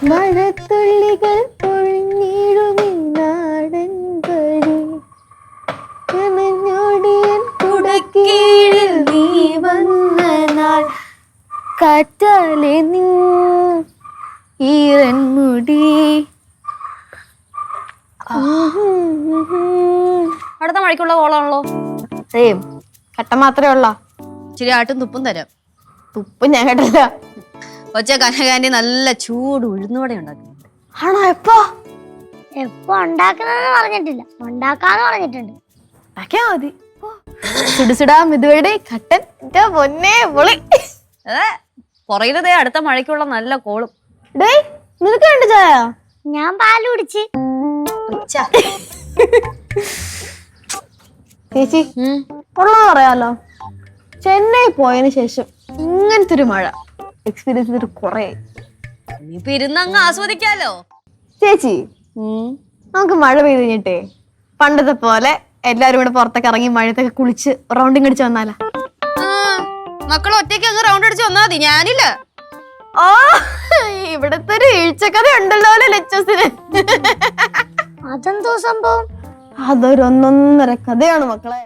മഴത്തുള്ളികൾ പൊഴിഞ്ഞിടുമീ നാടൻ വഴി കനഞ്ഞോടിയൻ കുടക്കീഴിൽ നീ വന്ന നാൾ കാറ്റാലെ നീ ഈറൻ മുടി. അടുത്ത മഴയ്ക്കുള്ള കോളാണല്ലോ. സെയിം കട്ട മാത്രമേ ഉള്ള. ഇച്ചിരി ആട്ടും തുപ്പും തരാം. തുപ്പ് ഞാൻ കേട്ടില്ല. ഒച്ച കനകാന്റി നല്ല ചൂട് ഉഴുന്നുവട ഉണ്ടാക്കുന്നുണ്ട്. ആണോ? എപ്പോ എപ്പോ ഉണ്ടാക്കുന്നതെന്ന് പറഞ്ഞിട്ടില്ല, ഉണ്ടാക്കാന്ന് പറഞ്ഞിട്ടുണ്ട്. ഉണ്ടാക്കിയാ മതി. സുടുസുടാ മിതുവയുടെ കട്ടൻ പൊന്നെ പൊളി. പുറയിലതേ അടുത്ത മഴയ്ക്കുള്ള നല്ല കോളും. ഡേയ് നിനക്ക് വേണ്ട ചായ? ഞാൻ പാല് കുടിച്ച്. ചേച്ചി ഉള്ളത് പറയാലോ, ചെന്നൈ പോയതിനു ശേഷം ഇങ്ങനത്തെ ഒരു മഴ എക്സ്പീരിയൻസ് ചെയ്തിട്ട് കുറേ. ഇനിയിപ്പൊ ഇരുന്നങ്ങ് ആസ്വദിക്കാലോ. ചേച്ചി നമുക്ക് മഴ പെയ്ത് കഴിഞ്ഞിട്ടേ പണ്ടത്തെ പോലെ എല്ലാരും കൂടെ പുറത്തൊക്കെ ഇറങ്ങി മഴത്തൊക്കെ കുളിച്ച് റൗണ്ടിങ് അടിച്ച് വന്നാലാ? മക്കൾ ഒറ്റയ്ക്ക് അങ്ങ് റൗണ്ട് അടിച്ച് വന്നാ മതി, ഞാനില്ല. ഓ ഇവിടത്തെ ഒരു വീഴ്ചക്കഥ ഉണ്ടല്ലോ ലച്ചസിന്. അതെന്തോ സംഭവം? അതൊരു 1.5 കഥയാണ് മക്കളെ.